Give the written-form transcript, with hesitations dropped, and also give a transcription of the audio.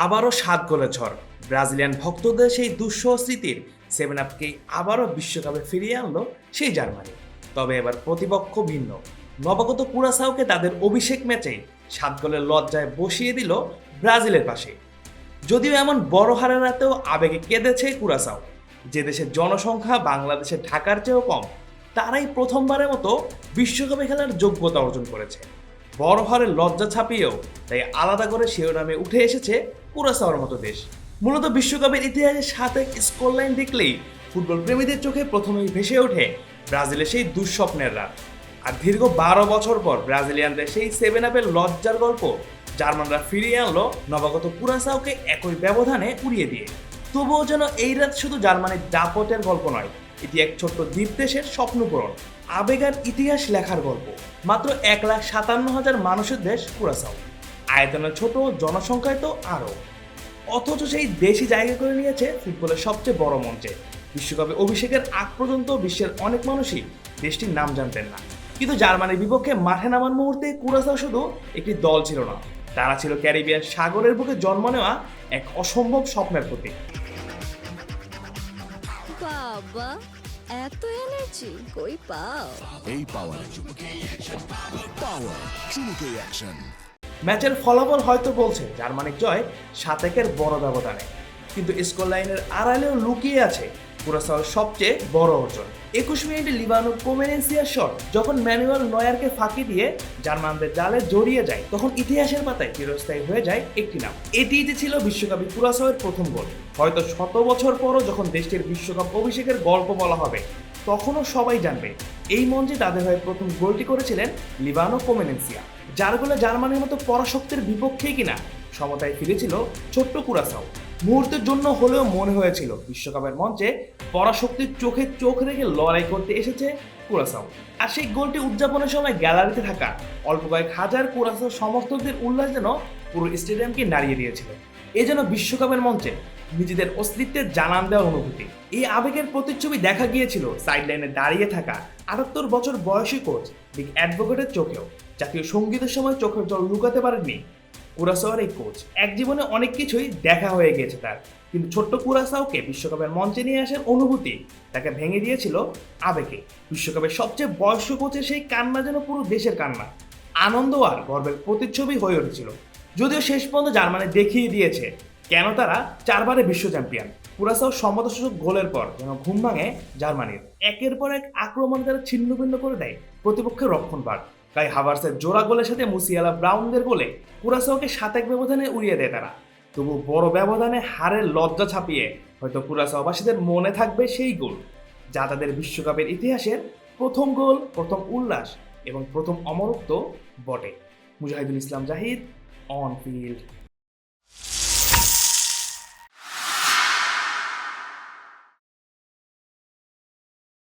আবারও 7 গোলের ঝড়। ব্রাজিলিয়ান ভক্তদের সেই দুঃসহ স্মৃতির 7 আপকে আবারও বিশ্বকাপে ফিরিয়ে আনলো সেই জার্মানি। তবে এবার প্রতিপক্ষ ভিন্ন। নবাগত কুরাসাওকে তাদের অভিষেক ম্যাচেই 7 গোলের লজ্জায় বসিয়ে দিল ব্রাজিলের পাশে। যদিও এমন বড় হারের রাতেও আবেগে কেঁদেছে কুরাসাও। যে দেশের জনসংখ্যা বাংলাদেশের ঢাকার চেয়েও কম, তারাই প্রথমবারের মতো বিশ্বকাপে খেলার যোগ্যতা অর্জন করেছে। বড় হারের লজ্জা ছাপিয়েও তাই আলাদা করে শিরোনামে উঠে এসেছে কুরাসাওয়ার মতো দেশ। মূলত বিশ্বকাপের ইতিহাসে 7 স্কোরলাইন দেখলেই ফুটবল প্রেমীদের চোখে প্রথমেই ভেসে ওঠে ব্রাজিলের সেই দুঃস্বপ্নের রাত। আর দীর্ঘ 12 বছর পর ব্রাজিলিয়ানদের সেই 7 আপের লজ্জার গল্প জার্মানরা ফিরিয়ে আনলো নবাগত কুরাসাওকে একই ব্যবধানে উড়িয়ে দিয়ে। তবুও যেন এই রাত শুধু জার্মানির দাপটের গল্প নয়, এটি এক ছোট্ট দ্বীপ দেশের স্বপ্নপূরণ, আবেগ আর ইতিহাস লেখার গল্প। মাত্র 1,57,000 মানুষের দেশ কুরাসাও, আয়তনে ছোট, জনসংখ্যায় তো আরও। অথচ সেই দেশই জায়গা করে নিয়েছে ফুটবলের সবচেয়ে বড় মঞ্চে। বিশ্বকাপে অভিষেকের আগ পর্যন্ত বিশ্বের অনেক মানুষই দেশটির নাম জানতেন না, কিন্তু জার্মানির বিপক্ষে মাঠে নামার মুহূর্তে কুরাসাও শুধু একটি দল ছিল না, তারা ছিল ক্যারিবিয়ান সাগরের বুকে জন্ম নেওয়া এক অসম্ভব স্বপ্নের প্রতীক। বাবা, এত এনার্জি কই পাও? এই পাওয়ার চুমুকে অ্যাকশন। ম্যাচের ফলাফল হয়তো বলছে জার্মানির জয় 7-1-এর বড় ব্যবধানে, কিন্তু স্কোর লাইনের আড়ালেও লুকিয়ে আছে কুরাসাওয়ের সবচেয়ে বড় অর্জন। 21 মিনিটে লিভানো কোমেনেন্সিয়ার শট যখন ম্যানুয়েল নয়ারকে ফাঁকি দিয়ে জার্মানদের জালে জড়িয়ে যায়, তখন ইতিহাসের পাতায় চিরস্থায়ী হয়ে যায় একটি নাম। এটিই যে ছিল বিশ্বকাপে কুরাসাওয়ের প্রথম গোল। হয়তো 100 বছর পরও যখন দেশটির বিশ্বকাপ অভিষেকের গল্প বলা হবে, তখনও সবাই জানবে এই মঞ্চে তাদের হয়ে প্রথম গোলটি করেছিলেন লিভানো কোমেনেন্সিয়া, যার গোলে জার্মানির মতো পরাশক্তির বিপক্ষেই কিনা সমতায় ফিরেছিল ছোট্ট কুরাসাও। মুহূর্তের জন্য হলেও মনে হয়েছিল বিশ্বকাপের মঞ্চে পরাশক্তির চোখে চোখ রেখে লড়াই করতে এসেছে কুরাসাও। আর সেই গোলটি উদযাপনের সময় গ্যালারিতে থাকা অল্প কয়েক হাজার কুরাসাও সমর্থকদের উল্লাস যেন পুরো স্টেডিয়ামকে নাড়িয়ে দিয়েছিল। এ যেন বিশ্বকাপের মঞ্চে নিজেদের অস্তিত্বের জানান দেওয়ার অনুভূতি। এই আবেগের প্রতিচ্ছবি দেখা গিয়েছিল সাইডলাইনে দাঁড়িয়ে থাকা 78 বছর বয়সী কোচ বিগ অ্যাডভোকেটের চোখেও। জাতীয় সঙ্গীতের সময় চোখের জল লুকাতে পারেননি কুরাসাওয়ার এই কোচ। এক জীবনে অনেক কিছুই দেখা হয়ে গিয়েছে তার, কিন্তু ছোট্ট কুরাসাওকে বিশ্বকাপের মঞ্চে নিয়ে আসার অনুভূতি তাকে ভেঙে দিয়েছিল আবেগে। বিশ্বকাপের সবচেয়ে বয়স্ক কোচের সেই কান্না যেন পুরো দেশের কান্না, আনন্দ আর গর্বের প্রতিচ্ছবি হয়ে উঠেছিল। যদিও শেষ পর্যন্ত জার্মানি দেখিয়ে দিয়েছে কেন তারা 4বারের বিশ্ব চ্যাম্পিয়ন। কুরাসাও সমতাসূচক গোলের পর যেন ঘুম ভাঙে জার্মানির। একের পর এক আক্রমণে তারা ছিন্ন ভিন্ন করে দেয় প্রতিপক্ষের রক্ষণভাগ। তাই হাভার্সের জোড়া গোলের সাথে মুসিয়ালা ব্রাউনদের গোলে কুরাসাওকে 7-1 ব্যবধানে উড়িয়ে দেয় তারা। তবু বড় ব্যবধানে হারের লজ্জা ছাপিয়ে হয়তো কুরাসাওবাসীদের মনে থাকবে সেই গোল, যা তাদের বিশ্বকাপের ইতিহাসের প্রথম গোল, প্রথম উল্লাস এবং প্রথম অমরত্ব বটে। Mujahidul Islam Zahid, on field.